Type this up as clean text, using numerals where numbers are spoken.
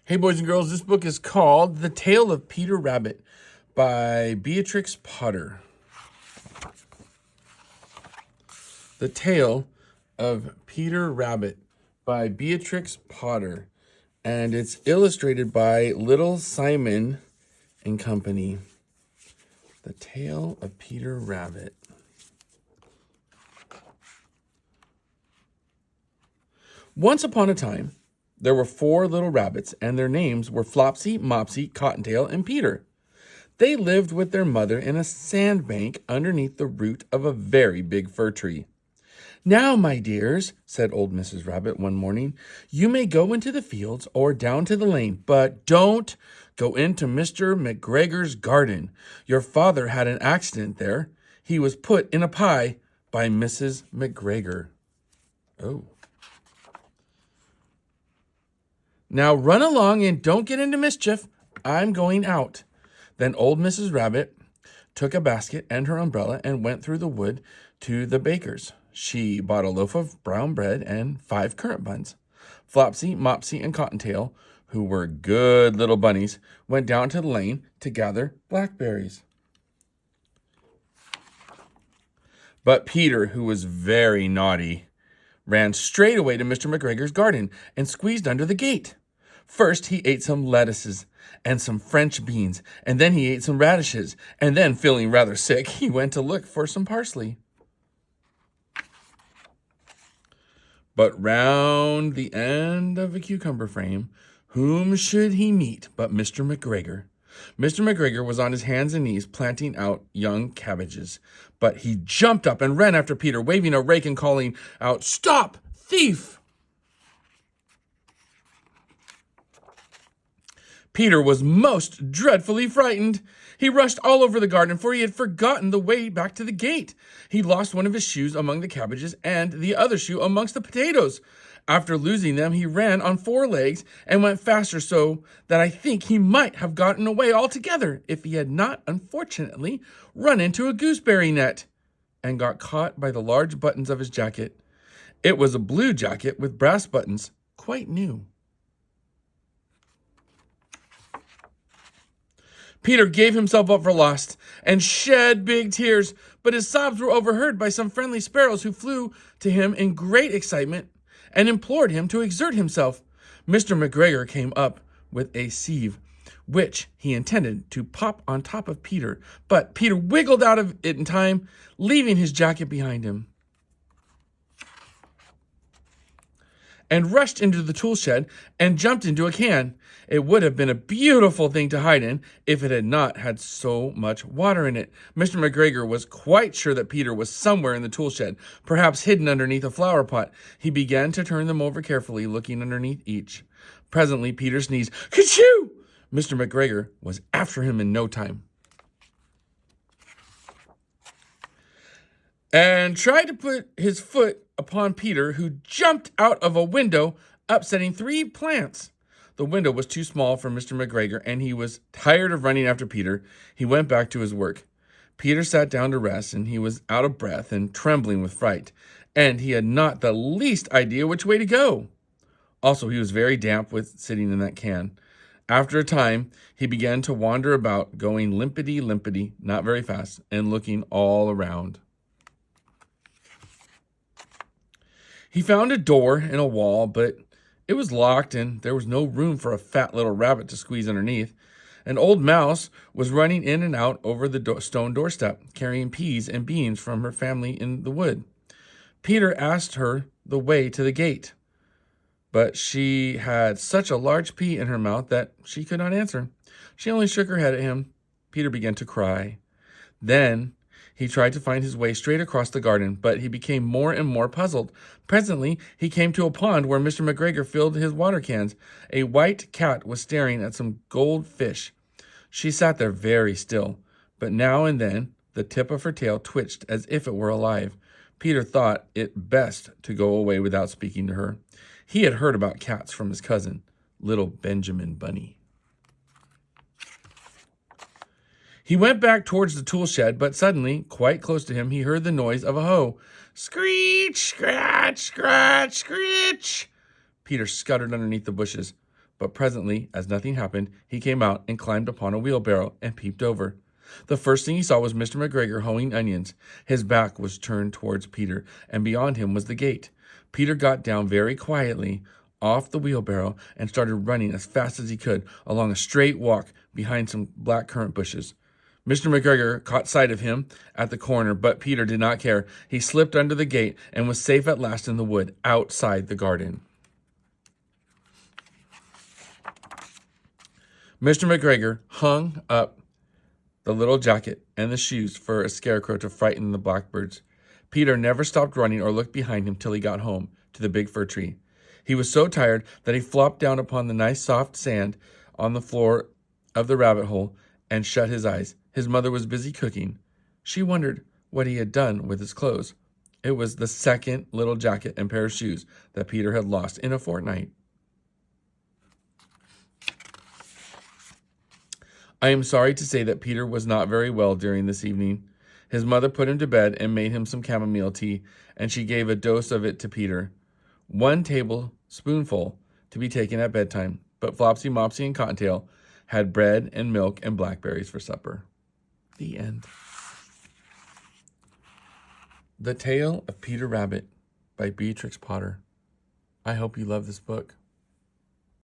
Hey, boys and girls, this book is called The Tale of Peter Rabbit by Beatrix Potter. The Tale of Peter Rabbit by Beatrix Potter. And it's illustrated by Little Simon and Company. The Tale of Peter Rabbit. Once upon a time, there were 4 little rabbits, and their names were Flopsy, Mopsy, Cottontail, and Peter. They lived with their mother in a sandbank underneath the root of a very big fir tree. "Now, my dears," said old Mrs. Rabbit one morning, "you may go into the fields or down to the lane, but don't go into Mr. McGregor's garden. Your father had an accident there. He was put in a pie by Mrs. McGregor." Oh. "Now run along and don't get into mischief. I'm going out." Then old Mrs. Rabbit took a basket and her umbrella and went through the wood to the baker's. She bought a loaf of brown bread and 5 currant buns. Flopsy, Mopsy, and Cottontail, who were good little bunnies, went down to the lane to gather blackberries. But Peter, who was very naughty, ran straight away to Mr. McGregor's garden and squeezed under the gate. First, he ate some lettuces and some French beans, and then he ate some radishes, and then, feeling rather sick, he went to look for some parsley. But round the end of a cucumber frame, whom should he meet but Mr. McGregor? Mr. McGregor was on his hands and knees planting out young cabbages, but he jumped up and ran after Peter, waving a rake and calling out, "Stop, thief!" Peter was most dreadfully frightened. He rushed all over the garden, for he had forgotten the way back to the gate. He lost one of his shoes among the cabbages and the other shoe amongst the potatoes. After losing them, he ran on 4 legs and went faster, so that I think he might have gotten away altogether if he had not, unfortunately, run into a gooseberry net and got caught by the large buttons of his jacket. It was a blue jacket with brass buttons, quite new. Peter gave himself up for lost and shed big tears, but his sobs were overheard by some friendly sparrows who flew to him in great excitement and implored him to exert himself. Mr. McGregor came up with a sieve, which he intended to pop on top of Peter, but Peter wiggled out of it in time, leaving his jacket behind him, and rushed into the tool shed and jumped into a can. It would have been a beautiful thing to hide in if it had not had so much water in it. Mr. McGregor was quite sure that Peter was somewhere in the tool shed, perhaps hidden underneath a flower pot. He began to turn them over carefully, looking underneath each. Presently, Peter sneezed, "Ka-choo!" Mr. McGregor was after him in no time, and tried to put his foot upon Peter, who jumped out of a window, upsetting 3 plants. The window was too small for Mr. McGregor, and he was tired of running after Peter. He went back to his work. Peter sat down to rest, and he was out of breath and trembling with fright, and he had not the least idea which way to go. Also, he was very damp with sitting in that can. After a time, he began to wander about, going limpity-limpity, not very fast, and looking all around. He found a door in a wall, but it was locked, and there was no room for a fat little rabbit to squeeze underneath. An old mouse was running in and out over the stone doorstep, carrying peas and beans from her family in the wood. Peter asked her the way to the gate, but she had such a large pea in her mouth that she could not answer. She only shook her head at him. Peter began to cry. Then he tried to find his way straight across the garden, but he became more and more puzzled. Presently, he came to a pond where Mr. McGregor filled his water cans. A white cat was staring at some gold fish. She sat there very still, but now and then the tip of her tail twitched as if it were alive. Peter thought it best to go away without speaking to her. He had heard about cats from his cousin, little Benjamin Bunny. He went back towards the tool shed, but suddenly, quite close to him, he heard the noise of a hoe. Screech, scratch, scratch, screech. Peter scuttered underneath the bushes, But presently, as nothing happened, he came out and climbed upon a wheelbarrow and peeped over. The first thing he saw was Mr. McGregor hoeing onions. His back was turned towards Peter, and beyond him was the gate. Peter got down very quietly off the wheelbarrow and started running as fast as he could along a straight walk behind some black currant bushes. Mr. McGregor caught sight of him at the corner, but Peter did not care. He slipped under the gate and was safe at last in the wood outside the garden. Mr. McGregor hung up the little jacket and the shoes for a scarecrow to frighten the blackbirds. Peter never stopped running or looked behind him till he got home to the big fir tree. He was so tired that he flopped down upon the nice soft sand on the floor of the rabbit hole and shut his eyes. His mother was busy cooking. She wondered what he had done with his clothes. It was the second little jacket and pair of shoes that Peter had lost in a fortnight. I am sorry to say that Peter was not very well during this evening. His mother put him to bed and made him some chamomile tea, and she gave a dose of it to Peter. 1 tablespoonful to be taken at bedtime, but Flopsy, Mopsy, and Cottontail had bread and milk and blackberries for supper. The end. The Tale of Peter Rabbit by Beatrix Potter. I hope you love this book.